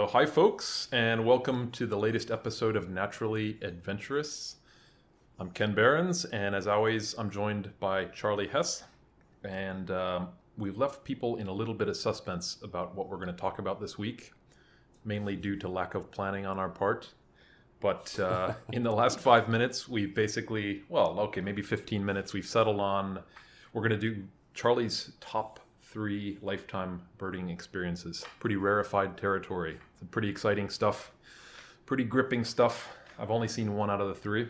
So, hi, folks, and welcome to the latest episode of Naturally Adventurous. I'm Ken Behrens, and as always, I'm joined by Charley Hess. And we've left people in a little bit of suspense about what we're going to talk about this week, mainly due to lack of planning on our part. But in the last 5 minutes, we've basically, maybe 15 minutes, we've settled on, we're going to do Charley's top 3 lifetime birding experiences. Pretty rarefied territory. Some pretty exciting stuff, pretty gripping stuff. I've only seen 1 out of the 3.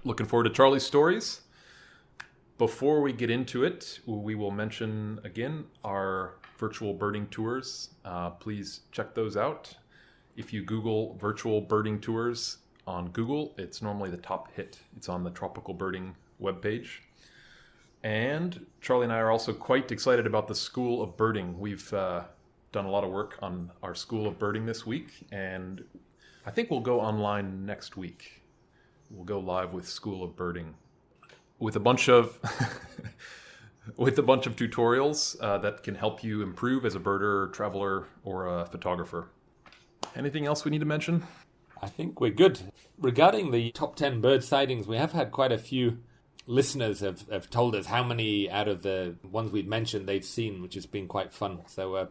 Looking forward to Charley's stories. Before we get into it, we will mention again our virtual birding tours. Please check those out. If you Google virtual birding tours on Google, it's normally the top hit. It's on the Tropical Birding webpage. And Charley and I are also quite excited about the School of Birding. We've done a lot of work on our School of Birding this week, and I think we'll go online next week. We'll go live with School of Birding with a bunch of tutorials that can help you improve as a birder, traveler, or a photographer. Anything else we need to mention? I think we're good. Regarding the top 10 bird sightings, we have had quite a few listeners have told us how many out of the ones we've mentioned they've seen, which has been quite fun. So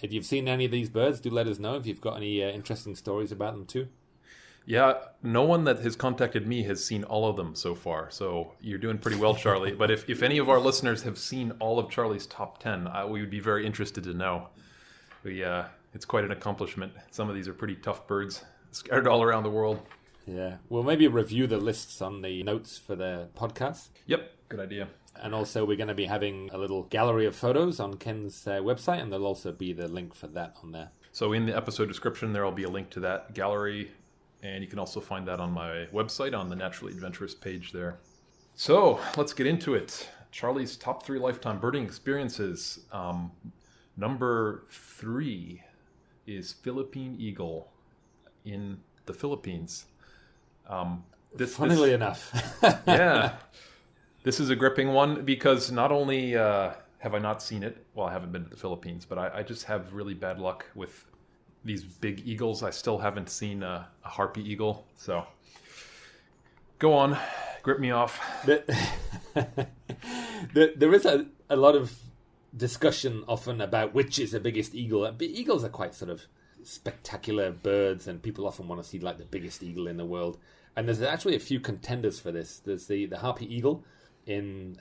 if you've seen any of these birds, do let us know if you've got any interesting stories about them too. Yeah, no one that has contacted me has seen all of them so far. So you're doing pretty well, Charley. But if any of our listeners have seen all of Charley's top 10, we would be very interested to know. It's quite an accomplishment. Some of these are pretty tough birds, scattered all around the world. Yeah, we'll maybe review the lists on the notes for the podcast. Yep, good idea. And also we're going to be having a little gallery of photos on Ken's website, and there'll also be the link for that on there. So in the episode description, there will be a link to that gallery, and you can also find that on my website on the Naturally Adventurous page there. So let's get into it. Charley's top 3 lifetime birding experiences. Number 3 is Philippine eagle in the Philippines. Funnily enough. Yeah. This is a gripping one because not only have I not seen it, well, I haven't been to the Philippines, but I just have really bad luck with these big eagles. I still haven't seen a harpy eagle. So go on, grip me off. There is a lot of discussion often about which is the biggest eagle. Eagles are quite sort of spectacular birds, and people often want to see like the biggest eagle in the world. And there's actually a few contenders for this. There's the harpy eagle in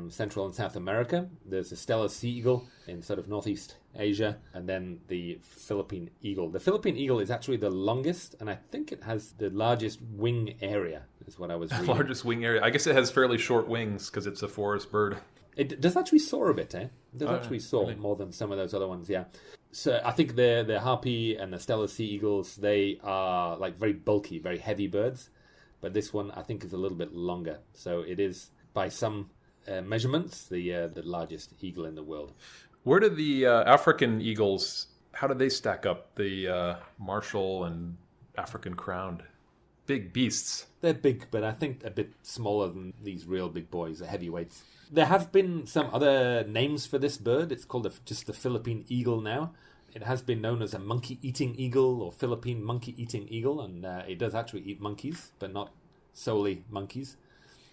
Central and South America. There's the Steller sea eagle in sort of Northeast Asia, and then the Philippine eagle. The Philippine eagle is actually the longest, and I think it has the largest wing area, is what I was reading. Largest wing area. I guess it has fairly short wings because it's a forest bird. It does actually soar a bit, eh? It does actually soar really? more than some of those other ones, yeah. So I think the harpy and the Steller sea eagles, they are like very bulky, very heavy birds. But this one, I think, is a little bit longer. So it is, by some measurements, the largest eagle in the world. Where do the African eagles, how do they stack up? The Marshall and African crowned? Big beasts. They're big, but I think a bit smaller than these real big boys, the heavyweights. There have been some other names for this bird. It's called just the Philippine eagle now. It has been known as a monkey-eating eagle or Philippine monkey-eating eagle, and it does actually eat monkeys, but not solely monkeys.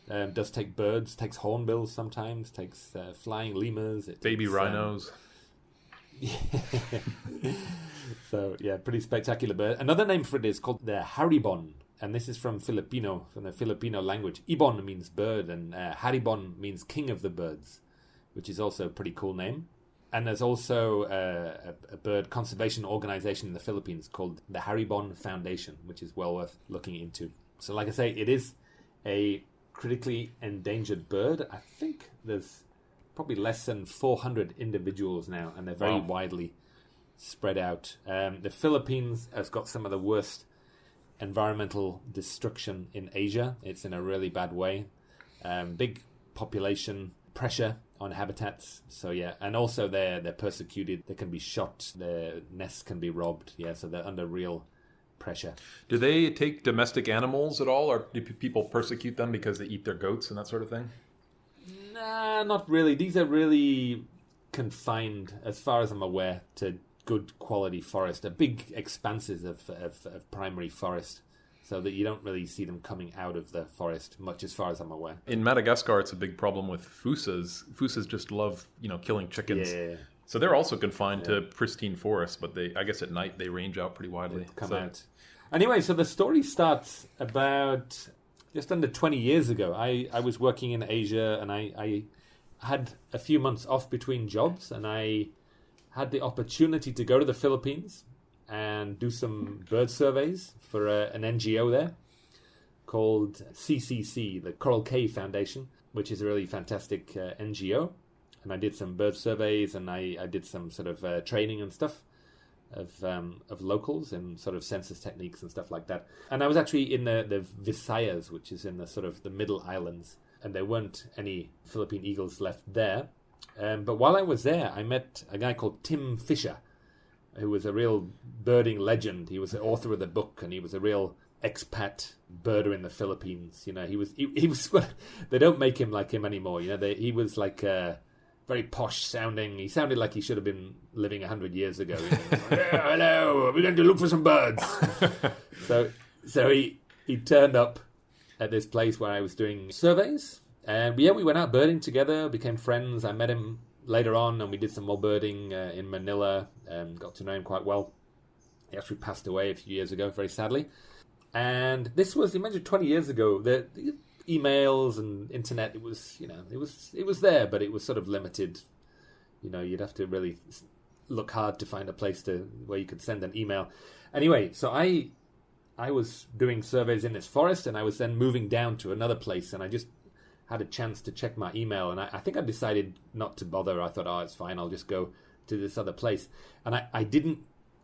Does take birds, takes hornbills sometimes, takes flying lemurs. Baby rhinos. So, yeah, pretty spectacular bird. Another name for it is called the haribon, and this is from the Filipino language. Ibon means bird, and haribon means king of the birds, which is also a pretty cool name. And there's also a bird conservation organization in the Philippines called the Haribon Foundation, which is well worth looking into. So like I say, it is a critically endangered bird. I think there's probably less than 400 individuals now, and they're very widely spread out. The Philippines has got some of the worst environmental destruction in Asia. It's in a really bad way. Big population pressure on habitats. So yeah, and also they're persecuted. They can be shot. Their nests can be robbed. Yeah, so they're under real pressure. Do they take domestic animals at all, or do people persecute them because they eat their goats and that sort of thing? Nah, not really. These are really confined, as far as I'm aware, to good quality forest, a big expanses of primary forest, so that you don't really see them coming out of the forest much, as far as I'm aware. In Madagascar, it's a big problem with fusas. Fusas just love, killing chickens. Yeah. So they're also confined to pristine forests, but I guess at night they range out pretty widely. Come out. Anyway, so the story starts about just under 20 years ago. I was working in Asia, and I had a few months off between jobs, and I had the opportunity to go to the Philippines and do some bird surveys for an NGO there called CCC, the Coral Cave Foundation, which is a really fantastic NGO. And I did some bird surveys, and I did some sort of training and stuff of locals and sort of census techniques and stuff like that. And I was actually in the Visayas, which is in the sort of the middle islands, and there weren't any Philippine eagles left there. But while I was there, I met a guy called Tim Fisher, who was a real birding legend. He was the author of the book, and he was a real expat birder in the Philippines. He was they don't make him like him anymore. He was like very posh sounding. He sounded like he should have been living 100 years ago. Yeah, hello, we're going to look for some birds. so he turned up at this place where I was doing surveys, and we went out birding together, became friends. I met him later on, and we did some more birding in Manila, and got to know him quite well. He actually passed away a few years ago, very sadly. And this was, imagine, 20 years ago. The emails and internet, it was there, but it was sort of limited. You'd have to really look hard to find a place where you could send an email. Anyway, so I was doing surveys in this forest, and I was then moving down to another place, and I just had a chance to check my email, and I think I decided not to bother. I thought, it's fine, I'll just go to this other place. And I didn't,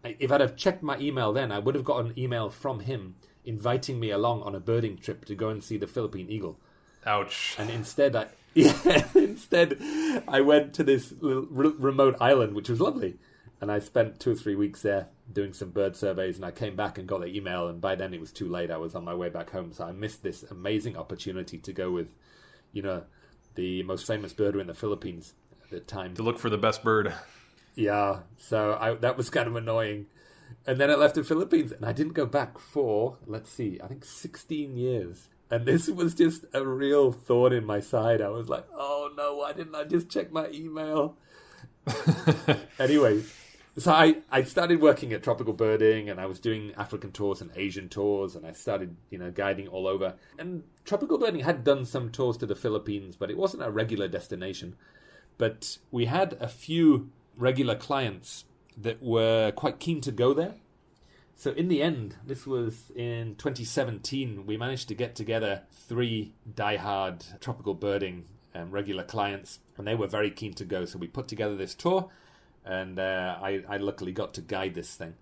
if I'd have checked my email then, I would have got an email from him inviting me along on a birding trip to go and see the Philippine eagle. Ouch. And instead I went to this little remote island, which was lovely. And I spent 2 or 3 weeks there doing some bird surveys, and I came back and got the email, and by then it was too late. I was on my way back home, so I missed this amazing opportunity to go with, the most famous birder in the Philippines at the time. To look for the best bird. Yeah, so that was kind of annoying. And then I left the Philippines, and I didn't go back for, I think 16 years. And this was just a real thorn in my side. I was like, oh no, why didn't I just check my email? Anyway, so I started working at Tropical Birding, and I was doing African tours and Asian tours, and I started, guiding all over. And Tropical Birding had done some tours to the Philippines, but it wasn't a regular destination. But we had a few regular clients that were quite keen to go there. So in the end, this was in 2017, we managed to get together 3 diehard Tropical Birding regular clients, and they were very keen to go. So we put together this tour, and I luckily got to guide this thing.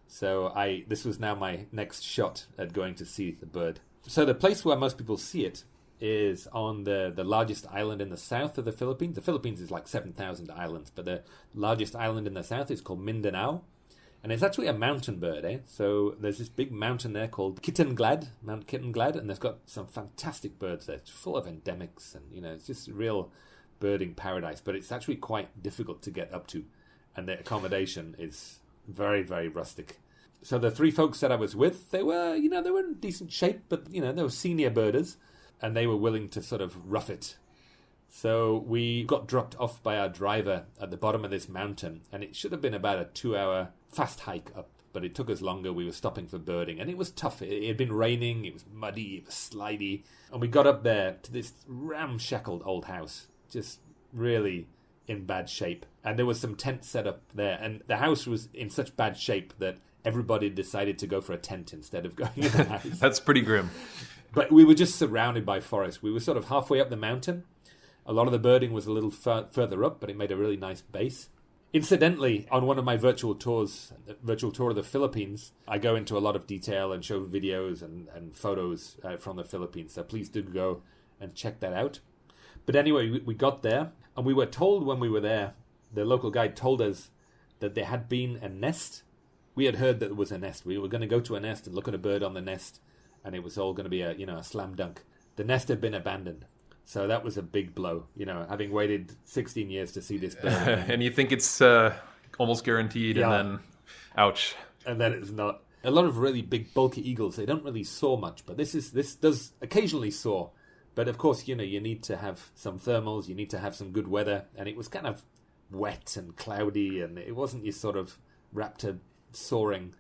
So this was now my next shot at going to see the bird. So the place where most people see it is on the largest island in the south of the Philippines. The Philippines is like 7,000 islands, but the largest island in the south is called Mindanao. And it's actually a mountain bird, So there's this big mountain there called Mount Kittenglad, and they've got some fantastic birds there. It's full of endemics, and, it's just a real birding paradise. But it's actually quite difficult to get up to, and the accommodation is very, very rustic. So the 3 folks that I was with, they were in decent shape, but, they were senior birders, and they were willing to sort of rough it. So we got dropped off by our driver at the bottom of this mountain, and it should have been about a 2-hour fast hike up, but it took us longer. We were stopping for birding, and it was tough. It had been raining, it was muddy, it was slidey, and we got up there to this ramshackled old house, just really in bad shape. And there was some tents set up there, and the house was in such bad shape that everybody decided to go for a tent instead of going in the house. That's pretty grim. But we were just surrounded by forest. We were sort of halfway up the mountain. A lot of the birding was a little further up, but it made a really nice base. Incidentally, on one of my virtual tour of the Philippines, I go into a lot of detail and show videos and photos from the Philippines. So please do go and check that out. But anyway, we got there, and we were told when we were there, the local guide told us that there had been a nest. We had heard that there was a nest. We were going to go to a nest and look at a bird on the nest, and it was all going to be a slam dunk. The nest had been abandoned. So that was a big blow, having waited 16 years to see this bird. And you think it's almost guaranteed, Yeah. and then, ouch. And then it's not. A lot of really big, bulky eagles, they don't really soar much, but this does occasionally soar. But of course, you need to have some thermals, you need to have some good weather, and it was kind of wet and cloudy, and it wasn't your sort of raptor soaring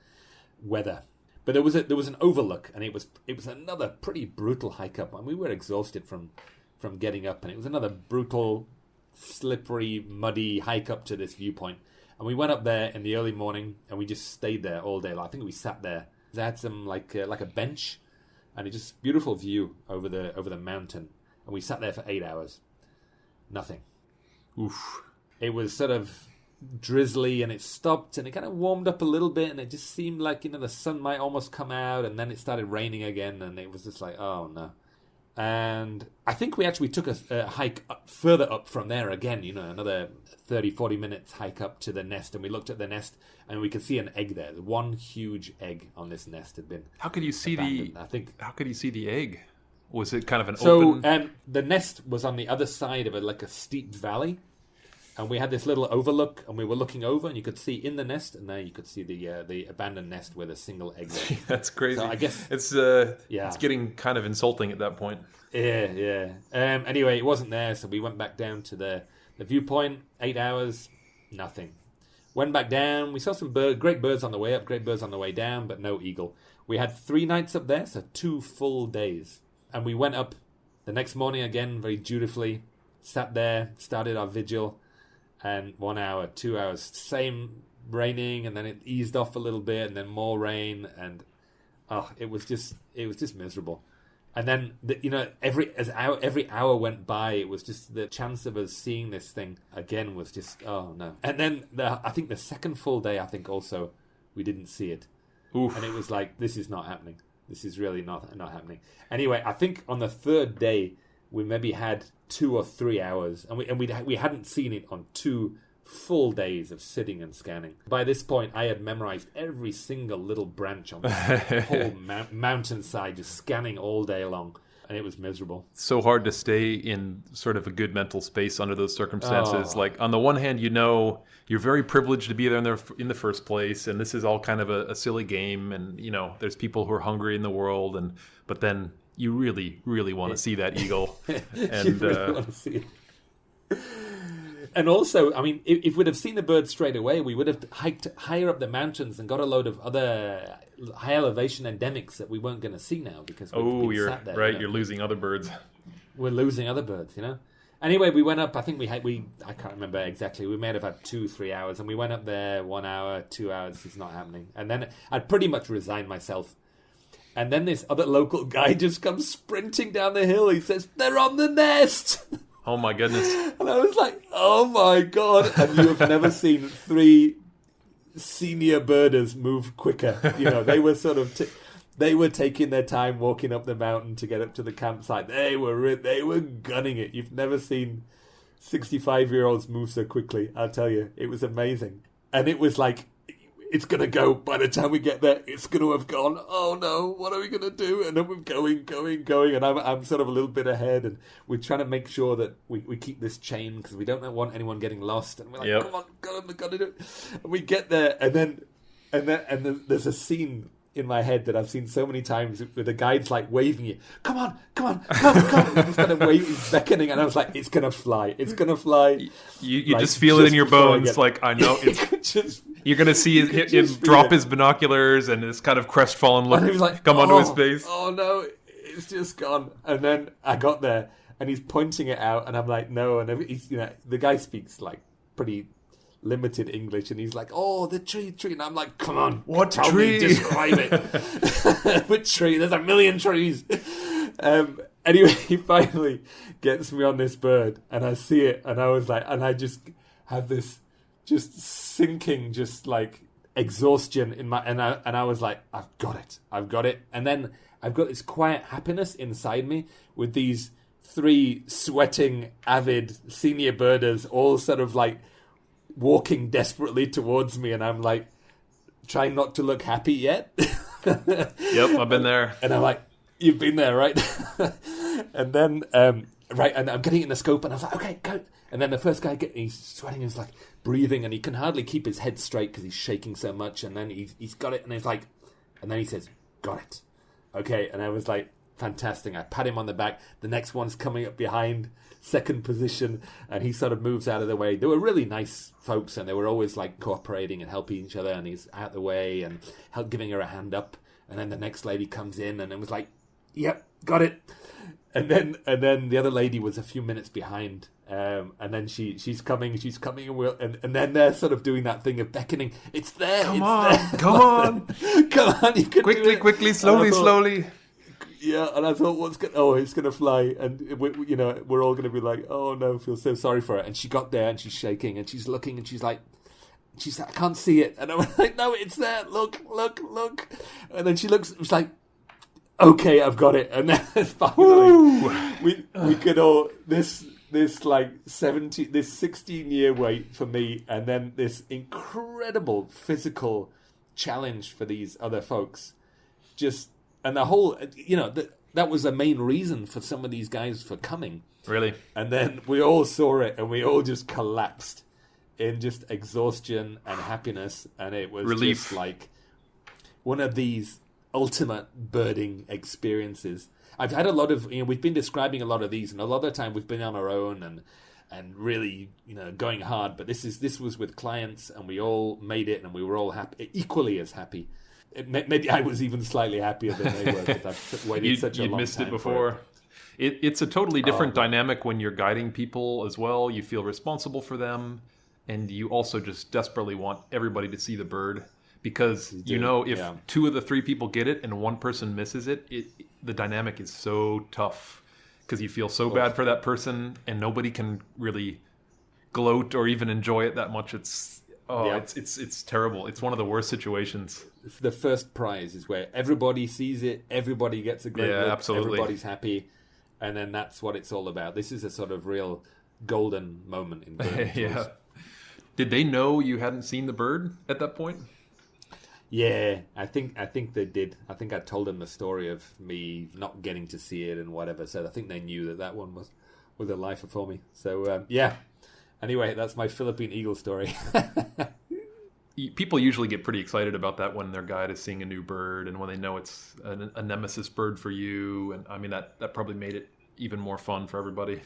weather. But there was an overlook, and it was another pretty brutal hike up, and we were exhausted from getting up, and it was another brutal, slippery, muddy hike up to this viewpoint. And we went up there in the early morning, and we just stayed there all day. I think we sat there. They had some like a bench, and it's just beautiful view over the mountain. And we sat there for 8 hours. Nothing. Oof. It was sort of drizzly, and it stopped, and it kind of warmed up a little bit, and it just seemed like the sun might almost come out, and then it started raining again, and it was just like, oh no. And I think we actually took a hike further up from there again, another 30-40 minutes hike up to the nest, and we looked at the nest, and we could see an egg there. One huge egg on this nest had been How could you see abandoned. How could you see the egg? Was it kind of an So open? the nest was on the other side of a steep valley, and we had this little overlook, and we were looking over, and you could see in the nest, and there you could see the abandoned nest with a single egg there. That's crazy. So I guess it's getting kind of insulting at that point. Yeah. Anyway, it wasn't there, so we went back down to the viewpoint. 8 hours, nothing. Went back down. We saw some great birds on the way up, great birds on the way down, but no eagle. We had 3 nights up there, so 2 full days. And we went up the next morning again, very dutifully. Sat there, started our vigil, and 1 hour, 2 hours, same raining, and then it eased off a little bit, and then more rain, and it was just miserable. And then every hour went by, it was just the chance of us seeing this thing again was just, oh no. And then I think the second full day, also we didn't see it. Oof. And it was like, this is not happening. This is really not happening. Anyway, I think on the third day we maybe had 2 or 3 hours, and we hadn't seen it on 2 full days of sitting and scanning. By this point, I had memorized every single little branch on the whole mountainside, just scanning all day long, and it was miserable. It's so hard to stay in sort of a good mental space under those circumstances. Oh. Like, on the one hand, you're very privileged to be there in the first place, and this is all kind of a silly game, and there's people who are hungry in the world, but then you really, really want to see that eagle. And you really want to see it. And also, I mean, if we'd have seen the bird straight away, we would have hiked higher up the mountains and got a load of other high elevation endemics that we weren't going to see now because you're sat there. right. You're losing other birds. We're losing other birds, Anyway, we went up. I think I can't remember exactly. We may have had 2-3 hours, and we went up there 1 hour, 2 hours. It's not happening. And then I'd pretty much resigned myself. And then this other local guy just comes sprinting down the hill. He says, "They're on the nest." Oh my goodness. And I was like, oh my God. And you have never seen 3 senior birders move quicker. They were sort of, they were taking their time walking up the mountain to get up to the campsite. They were gunning it. You've never seen 65-year-olds move so quickly. I'll tell you, it was amazing. And it was like, it's going to go, by the time we get there, it's going to have gone. Oh no, what are we going to do? And then we're going. And I'm sort of a little bit ahead, and we're trying to make sure that we keep this chain because we don't want anyone getting lost. And we're like, Come on, we've got to do it. And we get there, and then there's a scene in my head that I've seen so many times where the guide's like waving you, come on. And he's kind of waving, he's beckoning, and I was like, it's going to fly. You just feel it in your bones. Like, I know it's... You're going to see him drop his binoculars and his kind of crestfallen look come onto his face. Oh no, it's just gone. And then I got there and he's pointing it out and I'm like, no. And he's, the guy speaks like pretty limited English and he's like, oh, the tree. And I'm like, come on, what tell tree? Me, describe it. Which tree? There's a million trees. Anyway, he finally gets me on this bird and I see it and I was like, and I just have this just sinking, just like exhaustion in my, and I was like, I've got it. And then I've got this quiet happiness inside me with these 3 sweating, avid senior birders all sort of like walking desperately towards me, and I'm like trying not to look happy yet. Yep, I've been there. And I'm like, you've been there, right? And then right, and I'm getting it in the scope, and I was like, okay, go. And then the first guy, he's sweating, he's like breathing, and he can hardly keep his head straight because he's shaking so much. And then he's got it, and he's like, and then he says, got it. Okay, and I was like, fantastic. I pat him on the back. The next one's coming up behind, second position, and he sort of moves out of the way. They were really nice folks, and they were always like cooperating and helping each other, and he's out the way and giving her a hand up. And then the next lady comes in, and it was like, yep, got it. And then the other lady was a few minutes behind, and then she's coming, and then they're sort of doing that thing of beckoning. It's there. Come on. Come on! You can quickly, slowly. Yeah, and I thought, it's gonna fly, and we're all gonna be like, oh no, I feel so sorry for her. And she got there, and she's shaking, and she's looking, and she's like, I can't see it. And I'm like, no, it's there. Look. And then she looks, it's like, okay, I've got it. And then finally, we could all this 16-year wait for me, and then this incredible physical challenge for these other folks. And the whole, that was the main reason for some of these guys for coming. Really? And then we all saw it, and we all just collapsed in just exhaustion and happiness, and it was relief. Just like one of these ultimate birding experiences. I've had a lot of, we've been describing a lot of these, and a lot of the time we've been on our own and really, going hard. But this was with clients, and we all made it, and we were all happy, equally as happy. Maybe I was even slightly happier than they were, because I've waited such a long time. You'd missed it before. It's a totally different dynamic when you're guiding people as well. You feel responsible for them, and you also just desperately want everybody to see the bird. Because if 2 of the 3 people get it and 1 person misses it, the dynamic is so tough, because you feel so bad for that person, and nobody can really gloat or even enjoy it that much. It's terrible. It's one of the worst situations. The first prize is where everybody sees it, everybody gets a great look, absolutely. Everybody's happy, and then that's what it's all about. This is a sort of real golden moment in birding. Yeah. Did they know you hadn't seen the bird at that point? Yeah, I think they did. I think I told them the story of me not getting to see it and whatever. So I think they knew that one was a lifer for me. So yeah. Anyway, that's my Philippine eagle story. People usually get pretty excited about that when their guide is seeing a new bird, and when they know it's a nemesis bird for you. And I mean, that probably made it even more fun for everybody.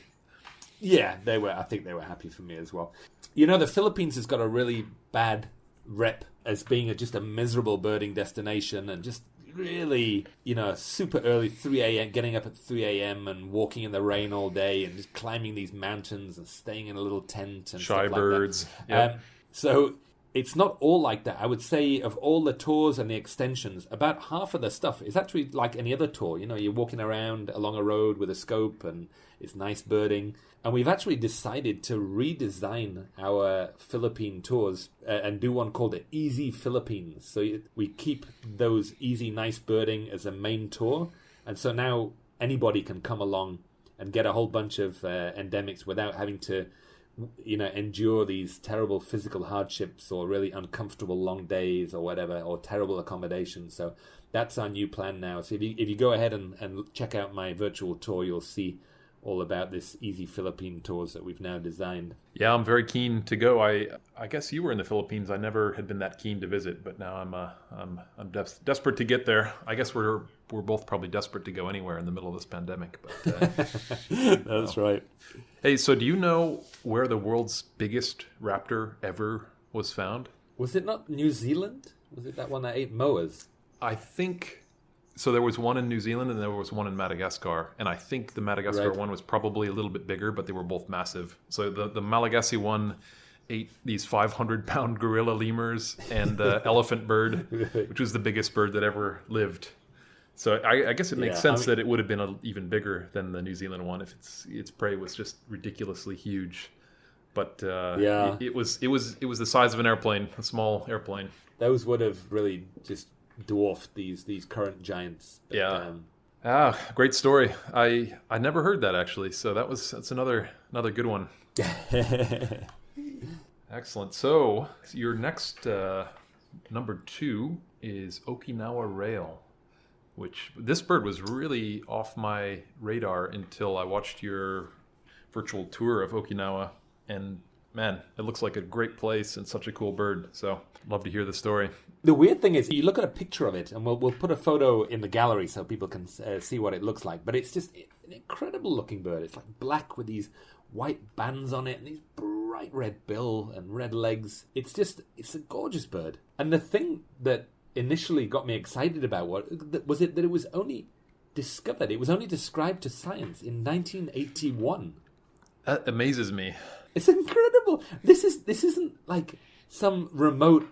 Yeah, they were. I think they were happy for me as well. The Philippines has got a really bad rep as being just a miserable birding destination, and just really, super early, 3 a.m., getting up at 3 a.m. and walking in the rain all day, and just climbing these mountains and staying in a little tent and shy stuff birds. Like that. Yep. So it's not all like that. I would say of all the tours and the extensions, about half of the stuff is actually like any other tour. You're walking around along a road with a scope, and it's nice birding. And we've actually decided to redesign our Philippine tours and do one called the Easy Philippines. So we keep those easy, nice birding as a main tour. And so now anybody can come along and get a whole bunch of endemics without having to, endure these terrible physical hardships or really uncomfortable long days or whatever, or terrible accommodations. So that's our new plan now. So if you go ahead and check out my virtual tour, you'll see all about this Easy Philippine tours that we've now designed. Yeah, I'm very keen to go. I guess you were in the Philippines. I never had been that keen to visit, but now I'm desperate to get there. I guess we're both probably desperate to go anywhere in the middle of this pandemic. But that's right. Hey, so do you know where the world's biggest raptor ever was found? Was it not New Zealand? Was it that one that ate moas? I think so. There was one in New Zealand and there was one in Madagascar, and I think the Madagascar one was probably a little bit bigger, but they were both massive. So the Malagasy one ate these 500-pound gorilla lemurs and the elephant bird, which was the biggest bird that ever lived. So I guess it makes sense that it would have been even bigger than the New Zealand one if its prey was just ridiculously huge. But it was the size of an airplane, a small airplane. Those would have really just dwarfed these current giants. But, great story. I never heard that actually. So that's another good one. Excellent. So your next number 2 is Okinawa rail, which this bird was really off my radar until I watched your virtual tour of Okinawa, and man, it looks like a great place and such a cool bird. So love to hear the story. The weird thing is, you look at a picture of it, and we'll put a photo in the gallery so people can see what it looks like. But it's just an incredible looking bird. It's like black with these white bands on it and these bright red bill and red legs. It's a gorgeous bird. And the thing that initially got me excited about was it that it was only discovered, it was only described to science in 1981. That amazes me. It's incredible. This isn't like some remote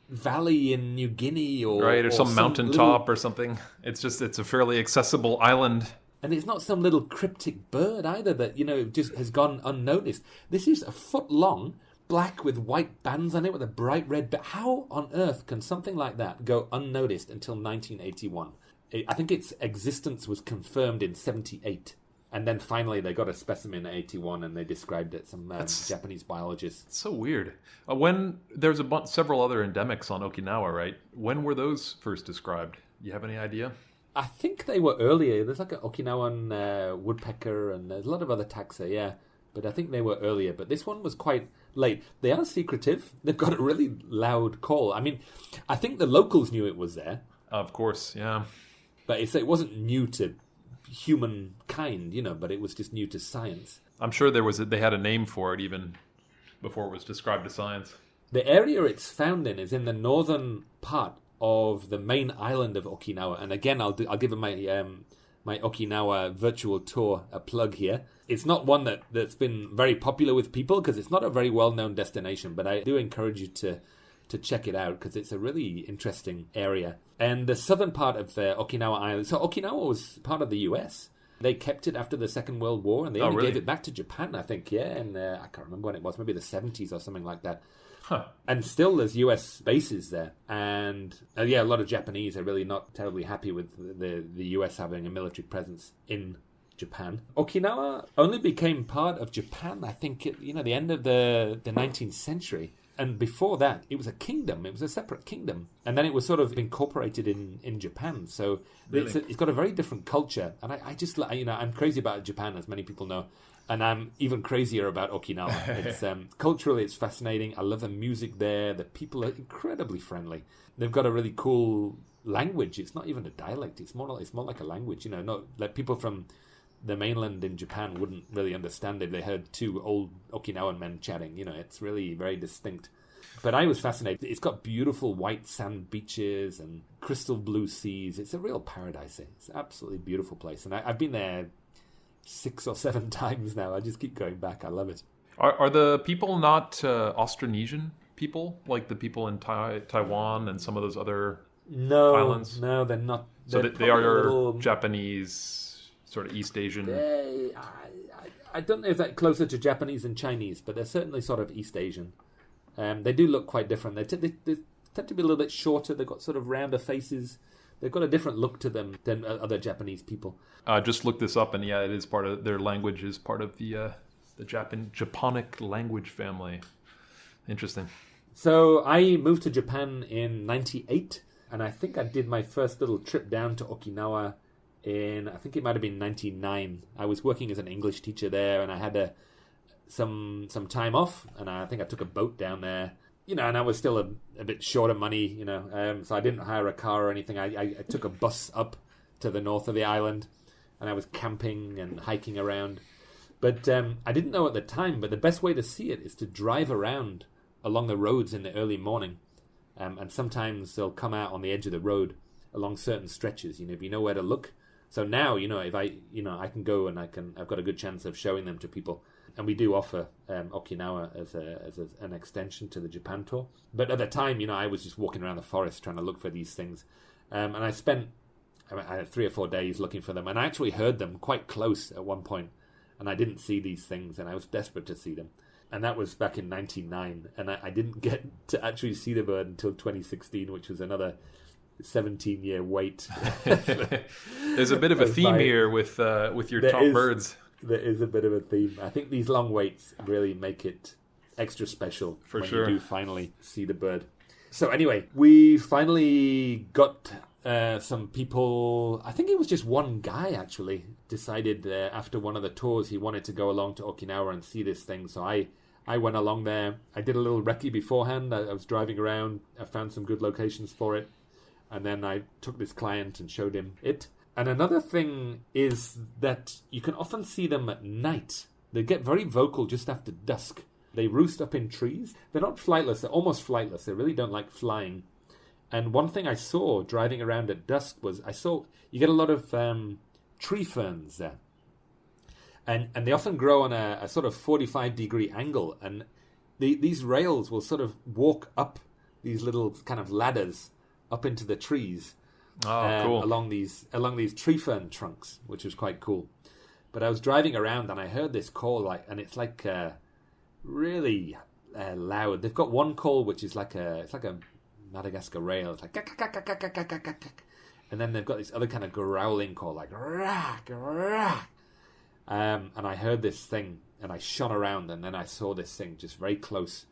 valley in New Guinea or some mountaintop or something. It's a fairly accessible island. And it's not some little cryptic bird either that, just has gone unnoticed. This is a foot long, black with white bands on it with a bright red... How on earth can something like that go unnoticed until 1981? I think its existence was confirmed in 78. And then finally they got a specimen in 81 and they described it, some Japanese biologists. It's so weird. When there's several other endemics on Okinawa, right? When were those first described? Do you have any idea? I think they were earlier. There's like an Okinawan woodpecker and there's a lot of other taxa, yeah. But I think they were earlier. But this one was quite late. They are secretive. They've got a really loud call. I mean, I think the locals knew it was there. Of course, yeah. But it wasn't new to humankind, but it was just new to science. I'm sure they had a name for it even before it was described to science. The area it's found in is in the northern part of the main island of Okinawa. And again, I'll give my Okinawa virtual tour a plug here. It's not one that's been very popular with people because it's not a very well-known destination, but I do encourage you to check it out because it's a really interesting area. And the southern part of Okinawa Island... So Okinawa was part of the US. They kept it after the Second World War and they only gave it back to Japan, I think, yeah. And I can't remember when it was, maybe the 70s or something like that. Huh. And still there's US bases there. And a lot of Japanese are really not terribly happy with the US having a military presence in Japan. Okinawa only became part of Japan, I think, at the end of the 19th century. And before that, it was a kingdom. It was a separate kingdom. And then it was sort of incorporated in Japan. So really? It's got a very different culture. And I just, I'm crazy about Japan, as many people know. And I'm even crazier about Okinawa. It's culturally, it's fascinating. I love the music there. The people are incredibly friendly. They've got a really cool language. It's not even a dialect. It's more like a language. Not like people from the mainland in Japan wouldn't really understand if they heard two old Okinawan men chatting. It's really very distinct. But I was fascinated. It's got beautiful white sand beaches and crystal blue seas. It's a real paradise. It's an absolutely beautiful place. And I've been there 6 or 7 times now. I just keep going back. I love it. Are the people not Austronesian people, like the people in Taiwan and some of those other islands? No, they're not. So they are Japanese... sort of East Asian. I don't know if that's closer to Japanese than Chinese, but they're certainly sort of East Asian. They do look quite different. They tend to be a little bit shorter. They've got sort of rounder faces. They've got a different look to them than other Japanese people. Just looked this up, and yeah, it is part of their language. Is part of the Japonic language family. Interesting. So I moved to Japan in '98, and I think I did my first little trip down to Okinawa I think it might have been 99. I was working as an English teacher there, and I had some time off, and I think I took a boat down there. And I was still a bit short of money, so I didn't hire a car or anything. I took a bus up to the north of the island, and I was camping and hiking around. But I didn't know at the time, but the best way to see it is to drive around along the roads in the early morning. And sometimes they'll come out on the edge of the road along certain stretches, if you know where to look. So now, if I can go and I've got a good chance of showing them to people. And we do offer Okinawa as an extension to the Japan tour. But at the time, I was just walking around the forest trying to look for these things. And I spent 3 or 4 days looking for them. And I actually heard them quite close at one point. And I didn't see these things, and I was desperate to see them. And that was back in 1999. And I didn't get to actually see the bird until 2016, which was another 17-year wait. There's a bit of a theme here with your top birds. There is a bit of a theme. I think these long waits really make it extra special when you do finally see the bird. So anyway, we finally got some people, I think it was just one guy actually, decided after one of the tours he wanted to go along to Okinawa and see this thing. So I went along there. I did a little recce beforehand. I was driving around. I found some good locations for it. And then I took this client and showed him it. And another thing is that you can often see them at night. They get very vocal just after dusk. They roost up in trees. They're not flightless. They're almost flightless. They really don't like flying. And one thing I saw driving around at dusk was you get a lot of tree ferns there. And they often grow on a sort of 45-degree angle. And these rails will sort of walk up these little kind of ladders up into the trees. Oh, cool. Along these tree fern trunks, which was quite cool. But I was driving around and I heard this call, and it's like really loud. They've got one call which is like a Madagascar rail. It's like, and then they've got this other kind of growling call, like rah, rah. And I heard this thing, and I shone around, and then I saw this thing just very close,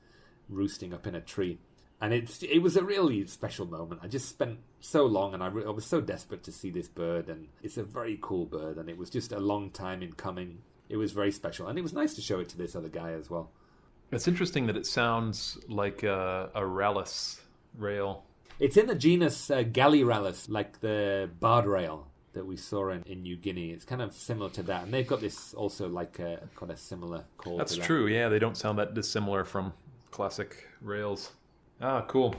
roosting up in a tree. And it was a really special moment. I just spent so long, and I was so desperate to see this bird, and it's a very cool bird, and it was just a long time in coming. It was very special, and it was nice to show it to this other guy as well. It's interesting that it sounds like a rallus rail. It's in the genus Gallirallus, like the barred rail that we saw in New Guinea. It's kind of similar to that, and they've got this also like quite a similar call. That's to that. true. Yeah, they don't sound that dissimilar from classic rails. Ah, cool.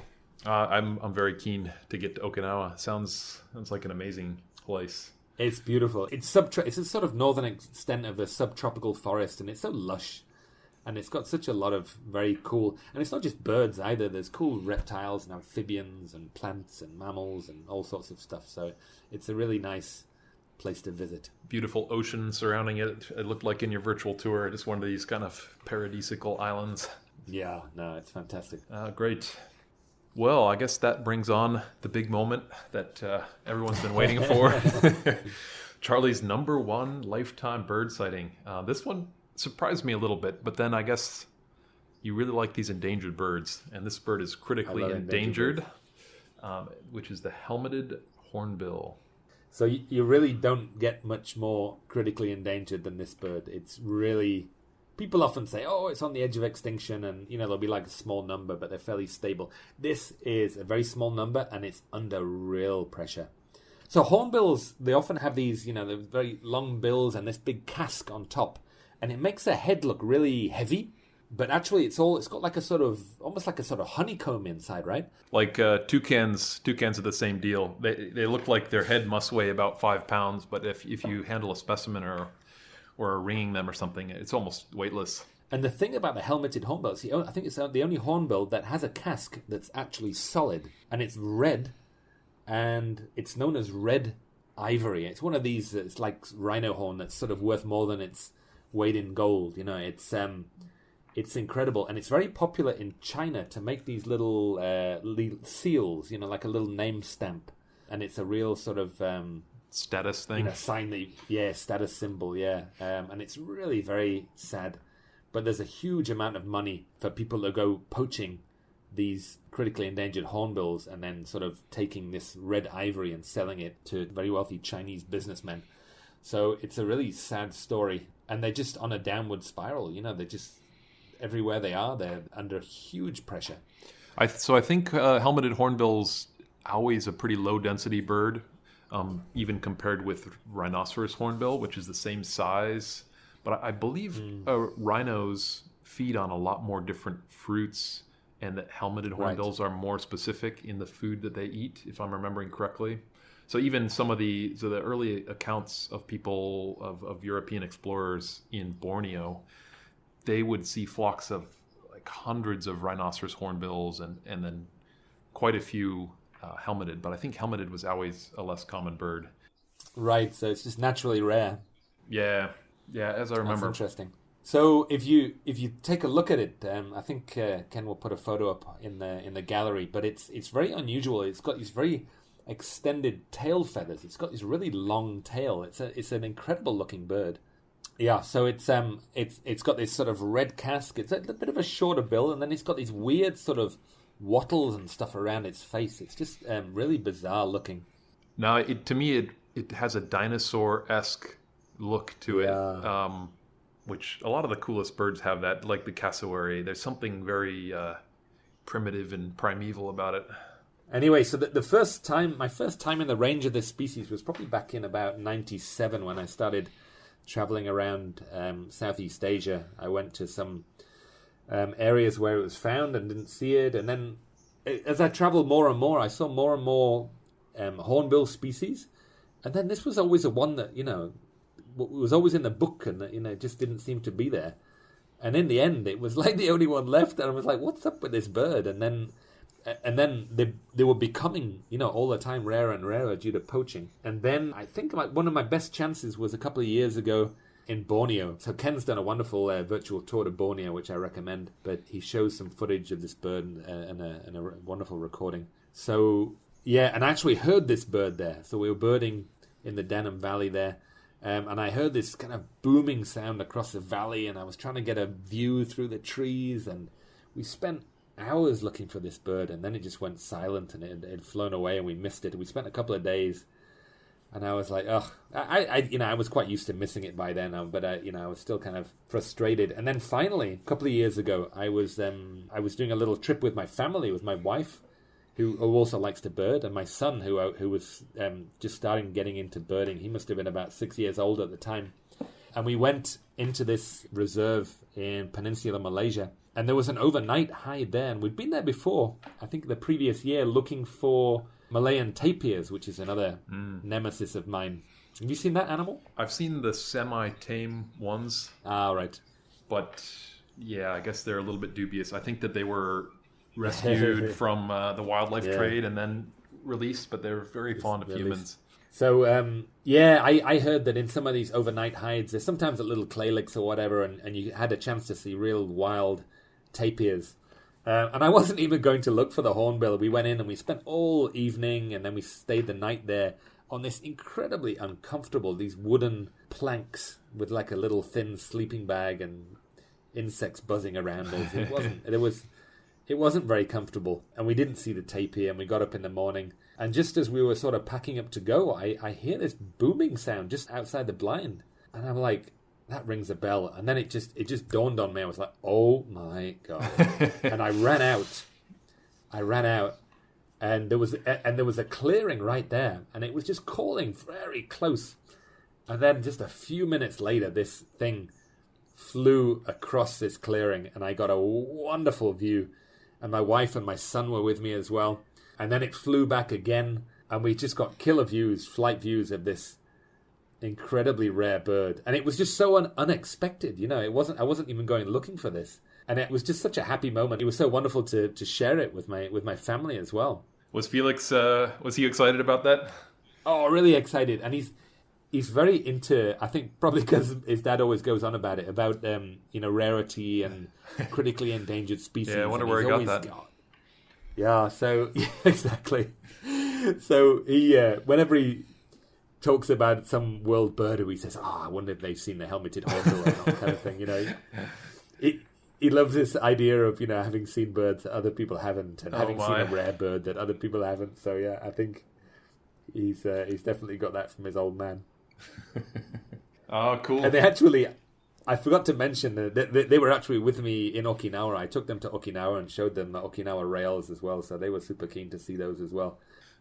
I'm very keen to get to Okinawa. Sounds like an amazing place. It's beautiful. It's a sort of northern extent of a subtropical forest, and it's so lush. And it's got such a lot of very cool... And it's not just birds either. There's cool reptiles and amphibians and plants and mammals and all sorts of stuff. So it's a really nice place to visit. Beautiful ocean surrounding it. It looked like in your virtual tour, just one of these kind of paradisical islands. Yeah, no, it's fantastic. Great. Well, I guess that brings on the big moment that everyone's been waiting for. Charley's #1 lifetime bird sighting. This one surprised me a little bit, but then I guess you really like these endangered birds, and this bird is critically endangered, which is the helmeted hornbill. So you really don't get much more critically endangered than this bird. It's really... People often say, oh, it's on the edge of extinction, and, there'll be like a small number, but they're fairly stable. This is a very small number, and it's under real pressure. So hornbills, they often have these, they're very long bills and this big casque on top, and it makes their head look really heavy, but actually it's got like a sort of, almost like a sort of honeycomb inside, right? Like toucans are the same deal. They look like their head must weigh about 5 pounds, but if you handle a specimen or ringing them or something, it's almost weightless. And the thing about the helmeted hornbill, I think it's the only hornbill that has a casque that's actually solid, and it's red, and it's known as red ivory. It's one of these, it's like rhino horn that's sort of worth more than its weight in gold. It's incredible, and it's very popular in China to make these little seals, like a little name stamp, and it's a real sort of... status thing. Sign status symbol, and it's really very sad. But there's a huge amount of money for people to go poaching these critically endangered hornbills and then sort of taking this red ivory and selling it to very wealthy Chinese businessmen. So it's a really sad story, and they're just on a downward spiral. They're just everywhere they are, they're under huge pressure. I think helmeted hornbill's always a pretty low density bird. Even compared with rhinoceros hornbill, which is the same size. But I believe rhinos feed on a lot more different fruits, and that helmeted hornbills are more specific in the food that they eat, if I'm remembering correctly. So even some of the early accounts of people, of European explorers in Borneo, they would see flocks of like hundreds of rhinoceros hornbills and then quite a few helmeted, but I think helmeted was always a less common bird. Right, so it's just naturally rare. Yeah, as I remember. That's interesting. So if you take a look at it, I think Ken will put a photo up in the gallery, but it's very unusual. It's got these very extended tail feathers. It's got this really long tail. It's an incredible looking bird. Yeah, so it's got this sort of red casque. It's a bit of a shorter bill, and then it's got these weird sort of wattles and stuff around its face. It's just really bizarre looking. Now, to me, it has a dinosaur-esque look to it, which a lot of the coolest birds have that, like the cassowary. There's something very primitive and primeval about it. Anyway, so my first time in the range of this species was probably back in about 97 when I started traveling around Southeast Asia. I went to some areas where it was found and didn't see it. And then as I traveled more and more, I saw more and more hornbill species. And then this was always a one that, was always in the book and, it just didn't seem to be there. And in the end, it was like the only one left. And I was like, what's up with this bird? And then they were becoming, all the time rarer and rarer due to poaching. And then I think one of my best chances was a couple of years ago in Borneo. So Ken's done a wonderful virtual tour to Borneo, which I recommend. But he shows some footage of this bird and a wonderful recording. So, yeah, and I actually heard this bird there. So we were birding in the Denham Valley there. And I heard this kind of booming sound across the valley. And I was trying to get a view through the trees. And we spent hours looking for this bird, and then it just went silent, and it had flown away, and we missed it. We spent a couple of days, and I was like, oh, I was quite used to missing it by then, but I was still kind of frustrated. And then finally, a couple of years ago, I was doing a little trip with my family, with my wife, who also likes to bird, and my son, who was just getting into birding. He must have been about 6 years old at the time, and we went into this reserve in Peninsular Malaysia. And there was an overnight hide there, and we'd been there before, I think the previous year, looking for Malayan tapirs, which is another nemesis of mine. Have you seen that animal? I've seen the semi-tame ones. Ah, right. But, yeah, I guess they're a little bit dubious. I think that they were rescued from the wildlife trade and then released, but they're very fond of humans. So, I heard that in some of these overnight hides, there's sometimes at little clay licks or whatever, and you had a chance to see real wild tapirs. And I wasn't even going to look for the hornbill. We went in and we spent all evening, and then we stayed the night there on this incredibly uncomfortable, these wooden planks with like a little thin sleeping bag and insects buzzing around us. It wasn't very comfortable, and we didn't see the tapir, and we got up in the morning, and just as we were sort of packing up to go, I hear this booming sound just outside the blind, and I'm like, that rings a bell. And then it just dawned on me. I was like, oh my God. And I ran out, and there was a clearing right there, and it was just calling very close. And then just a few minutes later, this thing flew across this clearing, and I got a wonderful view. And my wife and my son were with me as well. And then it flew back again, and we just got flight views of this incredibly rare bird. And it was just so unexpected, I wasn't even going looking for this. And it was just such a happy moment. It was so wonderful to share it with my family as well. Was Felix, was he excited about that? Oh, really excited. And he's very into, I think probably because his dad always goes on about it, about rarity and critically endangered species. Yeah, I wonder where he got that. Yeah, so yeah, exactly. So he, whenever he talks about some world bird, he says, I wonder if they've seen the helmeted hornbill or not, kind of thing, He loves this idea of, having seen birds that other people haven't, and having seen a rare bird that other people haven't. So yeah, I think he's definitely got that from his old man. Oh, cool. And they actually, I forgot to mention that they were actually with me in Okinawa. I took them to Okinawa and showed them the Okinawa rails as well, so they were super keen to see those as well.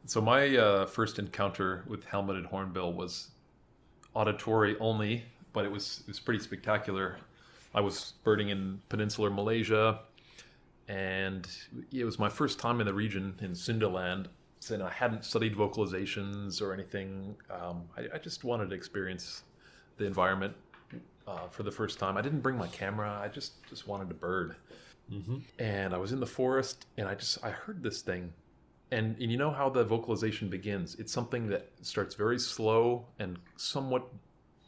So my first encounter with helmeted hornbill was auditory only, but it was pretty spectacular. I was birding in peninsular Malaysia, and it was my first time in the region in Sundaland, and I hadn't studied vocalizations or anything. I just wanted to experience the environment for the first time. I didn't bring my camera. I just wanted to bird. Mm-hmm. And I was in the forest, and I heard this thing. And you know how the vocalization begins? It's something that starts very slow and somewhat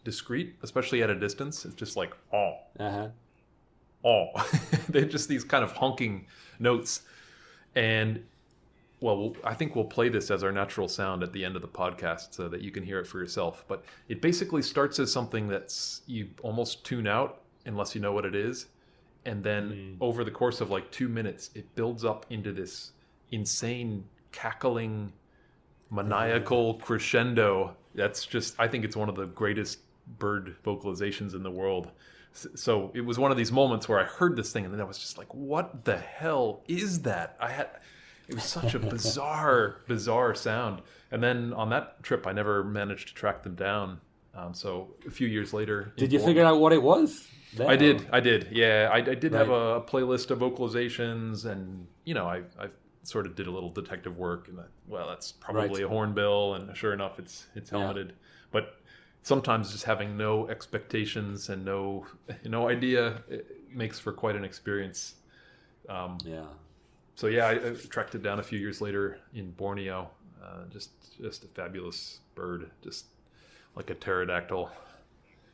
discreet, especially at a distance. It's just like, oh. Uh-huh. Oh. They're just these kind of honking notes. And, well, I think we'll play this as our natural sound at the end of the podcast so that you can hear it for yourself. But it basically starts as something that's you almost tune out unless you know what it is. And then over the course of like 2 minutes, it builds up into this insane cackling maniacal crescendo. That's just, I think it's one of the greatest bird vocalizations in the world. So it was one of these moments where I heard this thing and then I was just like, what the hell is that? It was such a bizarre sound. And then on that trip, I never managed to track them down. So a few years later... Did you figure out what it was? I did. Yeah, I did have a playlist of vocalizations, and I sort of did a little detective work, and that's probably a hornbill, and sure enough, it's helmeted. But sometimes just having no expectations and no idea, it makes for quite an experience. So I tracked it down a few years later in Borneo. Just a fabulous bird, just like a pterodactyl,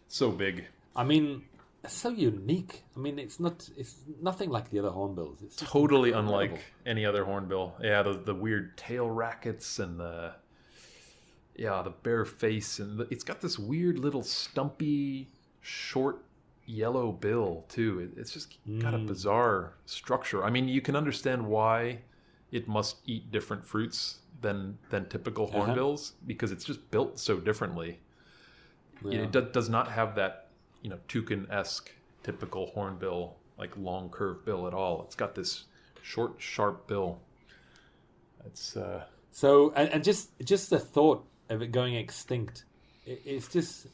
so big. I mean, it's so unique. I mean, it's nothing like the other hornbills. It's totally unlike any other hornbill. Yeah, the weird tail rackets and the bare face, and it's got this weird little stumpy, short yellow bill too. It's just got a bizarre structure. I mean, you can understand why it must eat different fruits than typical hornbills, because it's just built so differently. It does not have that toucan-esque typical hornbill, like long curved bill at all. It's got this short, sharp bill. It's so, and just the thought of it going extinct, it's just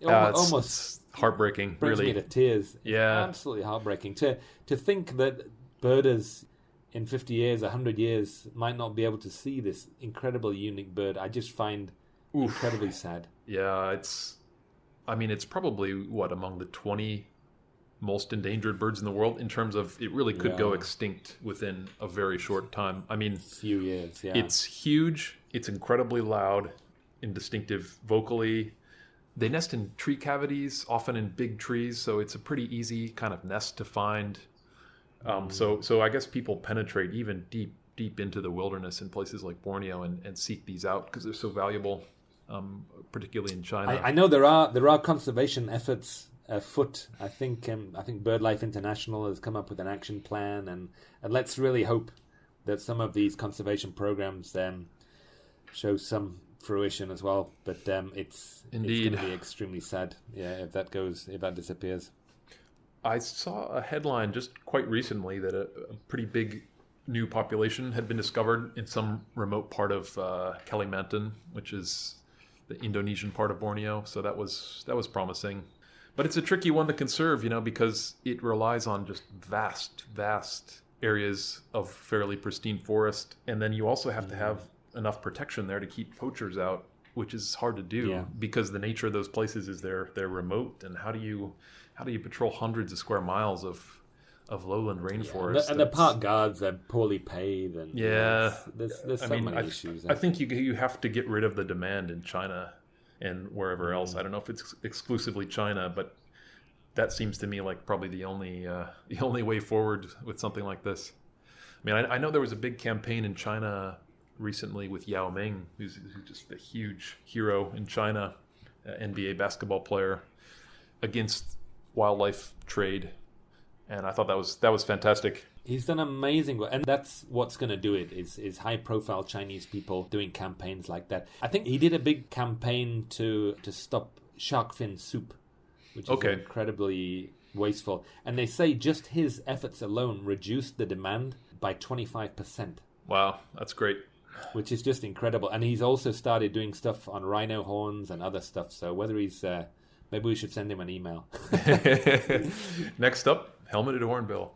almost it's heartbreaking. Brings really me to tears. Yeah, it's absolutely heartbreaking to think that birders in 50 years, 100 years might not be able to see this incredibly unique bird. I just find incredibly sad. Yeah, it's probably among the 20 most endangered birds in the world in terms of it really could go extinct within a very short time. I mean, few years. Yeah, it's huge. It's incredibly loud and distinctive vocally. They nest in tree cavities, often in big trees, so it's a pretty easy kind of nest to find. So I guess people penetrate even deep into the wilderness in places like Borneo and seek these out because they're so valuable, particularly in China. I know there are conservation efforts afoot. I think BirdLife International has come up with an action plan, and let's really hope that some of these conservation programs show some fruition as well. But it's going to be extremely sad, if that disappears. I saw a headline just quite recently that a pretty big new population had been discovered in some remote part of Kalimantan, which is the Indonesian part of Borneo. So that was promising. But it's a tricky one to conserve, because it relies on just vast areas of fairly pristine forest. And then you also have to have enough protection there to keep poachers out, which is hard to do because the nature of those places is they're remote. And how do you patrol hundreds of square miles of lowland rainforest? And the park guards are poorly paid, and there's so many issues. I think you have to get rid of the demand in China and wherever else. I don't know if it's exclusively China, but that seems to me like probably the only way forward with something like this. I mean, I know there was a big campaign in China recently with Yao Ming, who's just a huge hero in China, NBA basketball player, against wildlife trade, and I thought that was fantastic. He's done amazing work, and that's what's going to do it is high profile Chinese people doing campaigns like that. I think he did a big campaign to stop shark fin soup, which is incredibly wasteful, and they say just his efforts alone reduced the demand by 25%. Wow, that's great. Which is just incredible. And he's also started doing stuff on rhino horns and other stuff, so whether he's maybe we should send him an email. Next up, helmeted hornbill.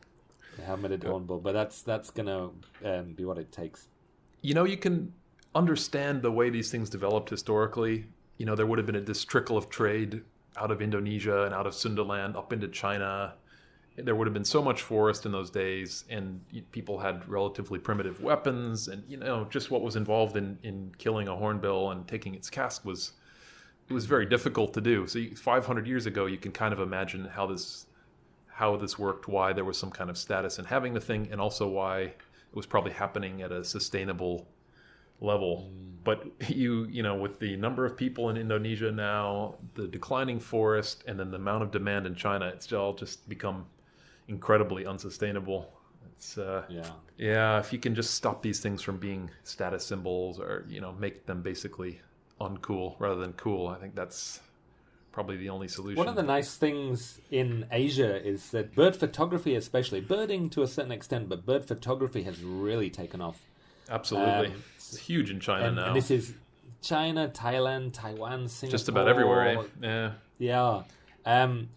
The helmeted hornbill, but that's gonna be what it takes. You can understand the way these things developed historically. There would have been this trickle of trade out of Indonesia and out of Sundaland up into China. There would have been so much forest in those days, and people had relatively primitive weapons, and just what was involved in killing a hornbill and taking its casque was very difficult to do. So 500 years ago, you can kind of imagine how this worked, why there was some kind of status in having the thing, and also why it was probably happening at a sustainable level. But with the number of people in Indonesia now, the declining forest, and then the amount of demand in China, it's all just become incredibly unsustainable. It's yeah. If you can just stop these things from being status symbols, or make them basically uncool rather than cool, I think that's probably the only solution. One of the nice things in Asia is that bird photography, especially birding to a certain extent, but bird photography has really taken off. Absolutely, it's huge in China now. And this is China, Thailand, Taiwan, Singapore, just about everywhere. Yeah, and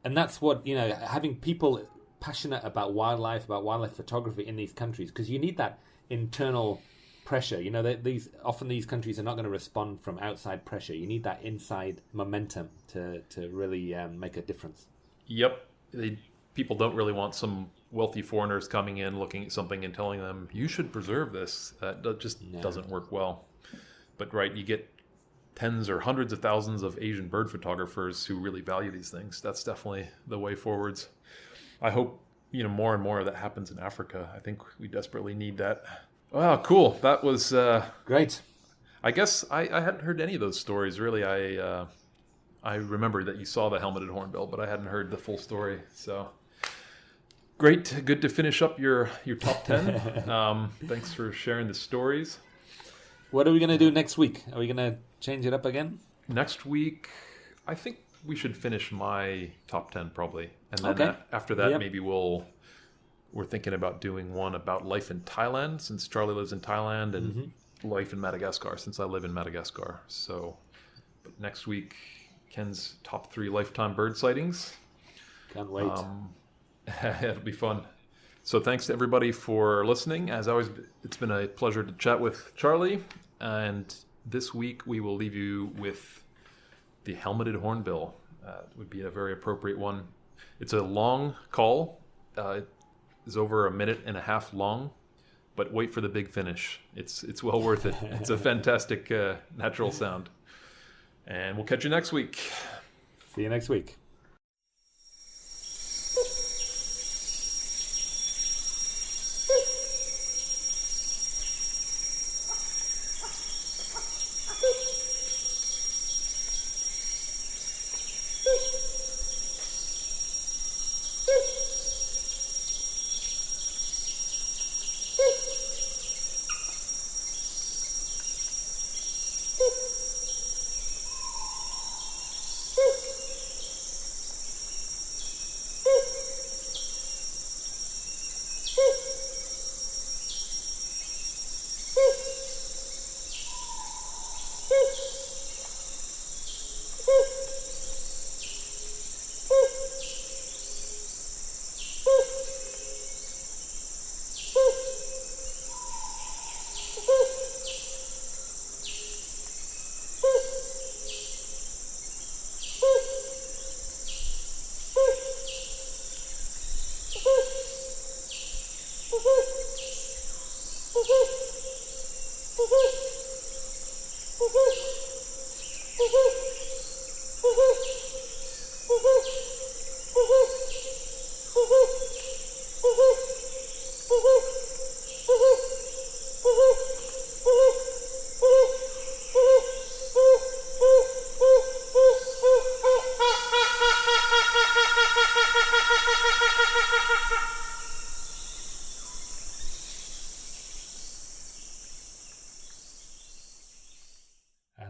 that's what having people passionate about wildlife photography in these countries, because you need that internal pressure. These countries are not going to respond from outside pressure. You need that inside momentum to really make a difference. Yep, people don't really want some wealthy foreigners coming in, looking at something and telling them you should preserve this. That just doesn't work well. But you get tens or hundreds of thousands of Asian bird photographers who really value these things. That's definitely the way forwards. I hope more and more of that happens in Africa. I think we desperately need that. Wow, cool. That was great. I guess I hadn't heard any of those stories really. I remember that you saw the helmeted hornbill, but I hadn't heard the full story. So great, good to finish up your top 10. Thanks for sharing the stories. What are we going to do next week? Are we going to change it up again? Next week, I think we should finish my top 10 probably. And then after that, maybe we're thinking about doing one about life in Thailand, since Charley lives in Thailand, and life in Madagascar, since I live in Madagascar. So but next week, Ken's top 3 lifetime bird sightings. Can't wait. It'll be fun. So thanks to everybody for listening. As always, it's been a pleasure to chat with Charley. And this week we will leave you with the helmeted hornbill. It would be a very appropriate one. It's a long call. It is over 1.5 minutes long. But wait for the big finish. It's well worth it. It's a fantastic natural sound. And we'll catch you next week. See you next week.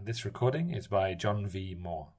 This recording is by John V. Moore.